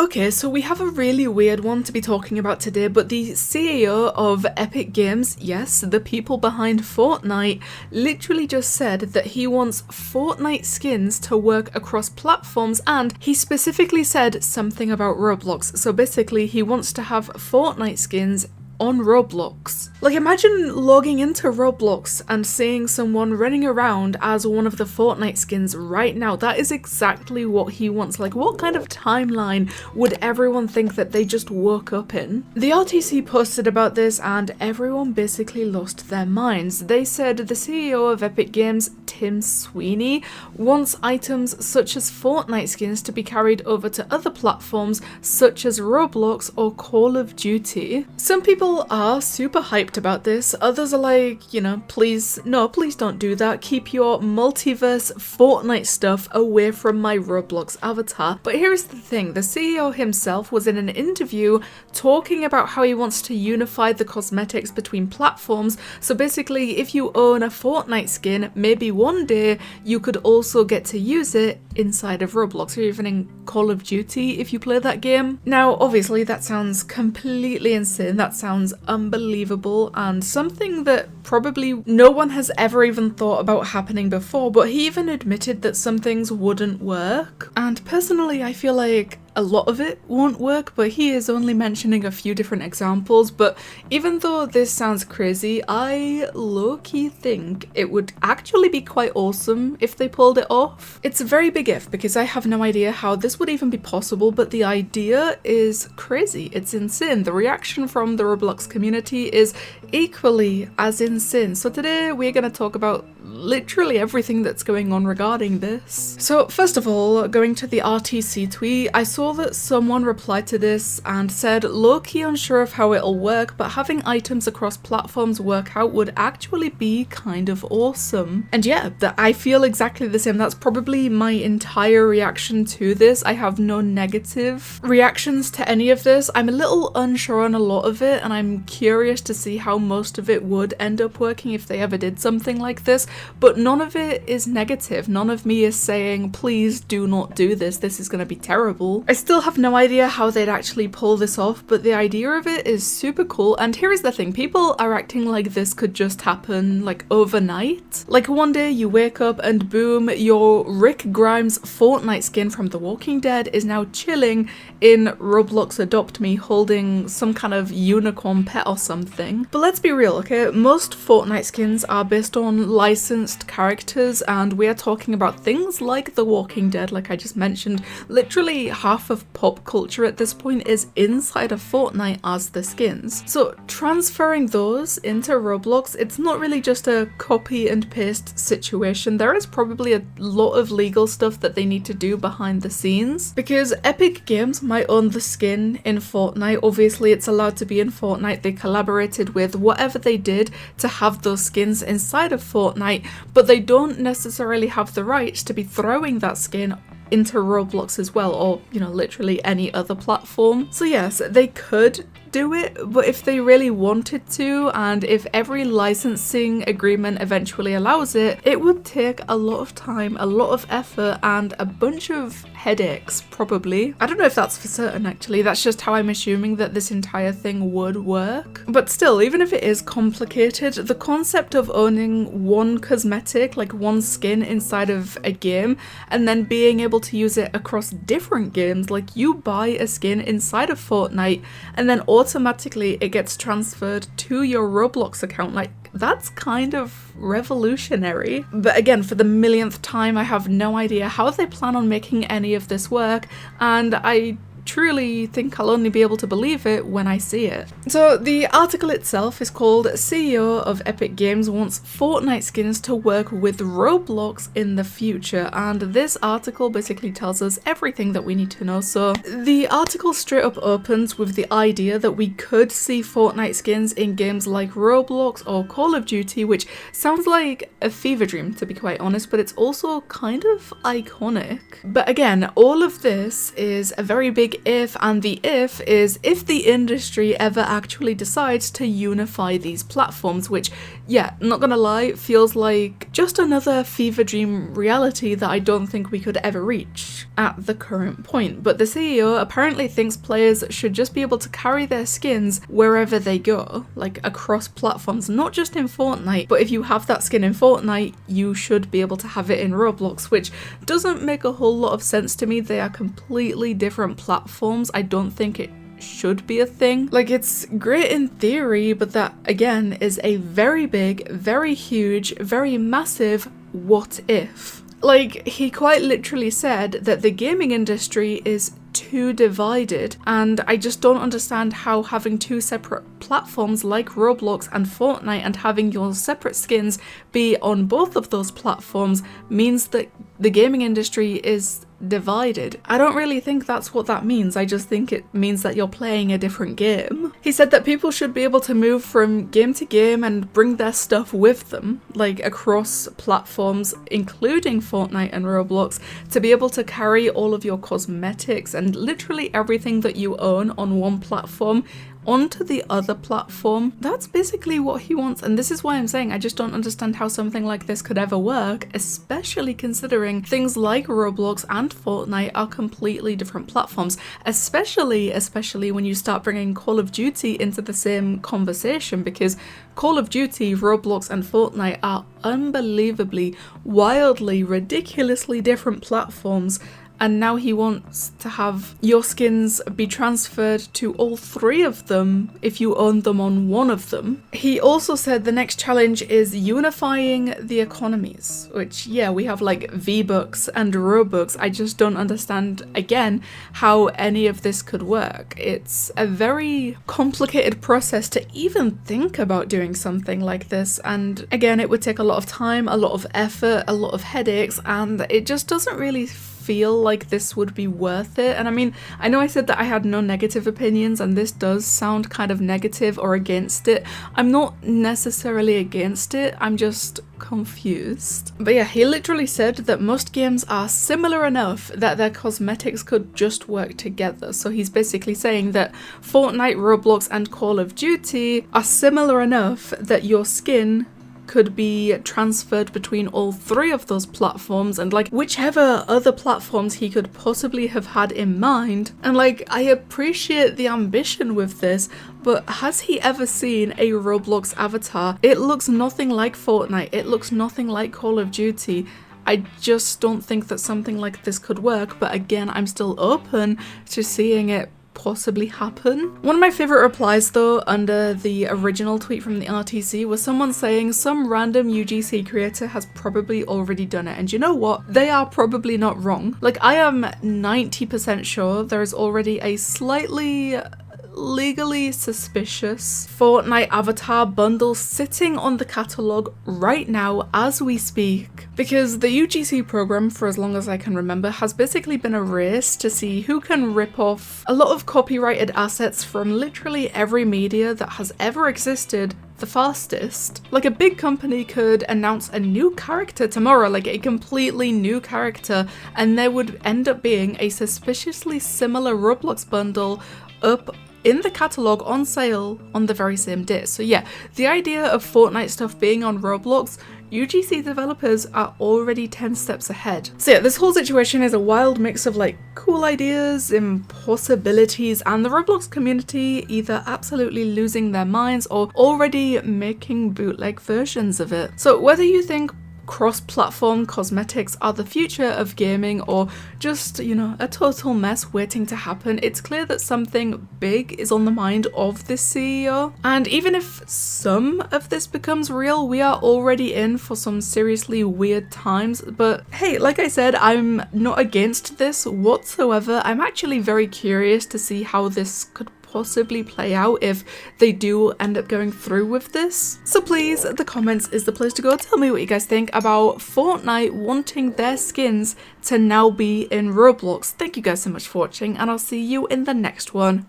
Okay, so we have a really weird one to be talking about today, but the CEO of Epic Games, yes, the people behind Fortnite, literally just said that he wants Fortnite skins to work across platforms, and he specifically said something about Roblox. So basically, he wants to have Fortnite skins on Roblox. Like, imagine logging into Roblox and seeing someone running around as one of the Fortnite skins right now. That is exactly what he wants. Like, what kind of timeline would everyone think that they just woke up in? The RTC posted about this and everyone basically lost their minds. They said the CEO of Epic Games, Tim Sweeney, wants items such as Fortnite skins to be carried over to other platforms such as Roblox or Call of Duty. Some people are super hyped about this, others are like, you know, please don't do that, keep your multiverse Fortnite stuff away from my Roblox avatar. But here's the thing, the CEO himself was in an interview talking about how he wants to unify the cosmetics between platforms, so basically if you own a Fortnite skin, maybe one day you could also get to use it inside of Roblox, or even in Call of Duty if you play that game. Now obviously that sounds completely insane, that sounds unbelievable and something that probably no one has ever even thought about happening before, but he even admitted that some things wouldn't work. And personally I feel like a lot of it won't work, but he is only mentioning a few different examples. But even though this sounds crazy, I low-key think it would actually be quite awesome if they pulled it off. It's a very big if, because I have no idea how this would even be possible, but the idea is crazy. It's insane. The reaction from the Roblox community is equally as insane. So today we're going to talk about literally everything that's going on regarding this. So first of all, going to the RTC tweet, I saw that someone replied to this and said, low-key unsure of how it'll work, but having items across platforms work out would actually be kind of awesome. And yeah, I feel exactly the same. That's probably my entire reaction to this. I have no negative reactions to any of this. I'm a little unsure on a lot of it, and I'm curious to see how most of it would end up working if they ever did something like this. But none of it is negative. None of me is saying, please do not do this. This is going to be terrible. I still have no idea how they'd actually pull this off, but the idea of it is super cool. And here is the thing. People are acting like this could just happen like overnight. Like one day you wake up and boom, your Rick Grimes Fortnite skin from The Walking Dead is now chilling in Roblox Adopt Me holding some kind of unicorn pet or something. But let's be real, okay? Most Fortnite skins are based on licensed characters, and we are talking about things like The Walking Dead, like I just mentioned. Literally half of pop culture at this point is inside of Fortnite as the skins. So transferring those into Roblox, it's not really just a copy and paste situation. There is probably a lot of legal stuff that they need to do behind the scenes, because Epic Games might own the skin in Fortnite. Obviously it's allowed to be in Fortnite. They collaborated with whatever they did to have those skins inside of Fortnite, but they don't necessarily have the rights to be throwing that skin into Roblox as well, or, you know, literally any other platform. So yes, they could do it, but if they really wanted to, and if every licensing agreement eventually allows it, it would take a lot of time, a lot of effort, and a bunch of headaches, probably. I don't know if that's for certain, actually. That's just how I'm assuming that this entire thing would work. But still, even if it is complicated, the concept of owning one cosmetic, like one skin inside of a game, and then being able to use it across different games, like you buy a skin inside of Fortnite, and then automatically it gets transferred to your Roblox account, like that's kind of revolutionary. But again, for the millionth time, I have no idea how they plan on making any of this work, and I truly think I'll only be able to believe it when I see it. So the article itself is called CEO of Epic Games wants Fortnite skins to work with Roblox in the future, and this article basically tells us everything that we need to know. So the article straight up opens with the idea that we could see Fortnite skins in games like Roblox or Call of Duty, which sounds like a fever dream, to be quite honest, but it's also kind of iconic. But again, all of this is a very big big if, and the if is if the industry ever actually decides to unify these platforms, which, yeah, not gonna lie, feels like just another fever dream reality that I don't think we could ever reach at the current point. But the CEO apparently thinks players should just be able to carry their skins wherever they go, like across platforms, not just in Fortnite, but if you have that skin in Fortnite, you should be able to have it in Roblox, which doesn't make a whole lot of sense to me. They are completely different platforms. I don't think it should be a thing. Like, it's great in theory, but that again is a very big, very huge, very massive what if. Like, he quite literally said that the gaming industry is too divided, and I just don't understand how having two separate platforms like Roblox and Fortnite and having your separate skins be on both of those platforms means that the gaming industry is divided. I don't really think that's what that means. I just think it means that you're playing a different game. He said that people should be able to move from game to game and bring their stuff with them, like across platforms, including Fortnite and Roblox, to be able to carry all of your cosmetics and literally everything that you own on one platform onto the other platform. That's basically what he wants, and this is why I'm saying I just don't understand how something like this could ever work, especially considering things like Roblox and Fortnite are completely different platforms, especially when you start bringing Call of Duty into the same conversation, because Call of Duty, Roblox and Fortnite are unbelievably, wildly, ridiculously different platforms. And now he wants to have your skins be transferred to all three of them if you own them on one of them. He also said the next challenge is unifying the economies, which, yeah, we have like V-Bucks and Robux. I just don't understand, again, how any of this could work. It's a very complicated process to even think about doing something like this. And again, it would take a lot of time, a lot of effort, a lot of headaches, and it just doesn't really feel like this would be worth it. And I mean, I know I said that I had no negative opinions, and this does sound kind of negative or against it. I'm not necessarily against it, I'm just confused. But yeah, he literally said that most games are similar enough that their cosmetics could just work together. So he's basically saying that Fortnite, Roblox and Call of Duty are similar enough that your skin could be transferred between all three of those platforms, and like whichever other platforms he could possibly have had in mind. And like, I appreciate the ambition with this, but has he ever seen a Roblox avatar? It looks nothing like Fortnite, it looks nothing like Call of Duty. I just don't think that something like this could work, but again, I'm still open to seeing it possibly happen. One of my favorite replies though under the original tweet from the RTC was someone saying some random UGC creator has probably already done it, and you know what? They are probably not wrong. Like, I am 90% sure there is already a slightly legally suspicious Fortnite avatar bundle sitting on the catalogue right now as we speak, because the UGC program, for as long as I can remember, has basically been a race to see who can rip off a lot of copyrighted assets from literally every media that has ever existed the fastest. Like, a big company could announce a new character tomorrow, like a completely new character, and there would end up being a suspiciously similar Roblox bundle up in the catalogue on sale on the very same day. So yeah, the idea of Fortnite stuff being on Roblox, UGC developers are already 10 steps ahead. So yeah, this whole situation is a wild mix of like cool ideas, impossibilities, and the Roblox community either absolutely losing their minds or already making bootleg versions of it. So whether you think cross-platform cosmetics are the future of gaming or just, you know, a total mess waiting to happen, it's clear that something big is on the mind of this CEO. And even if some of this becomes real, we are already in for some seriously weird times. But hey, like I said, I'm not against this whatsoever. I'm actually very curious to see how this could possibly play out if they do end up going through with this. So please, the comments is the place to go. Tell me what you guys think about Fortnite wanting their skins to now be in Roblox. Thank you guys so much for watching, and I'll see you in the next one.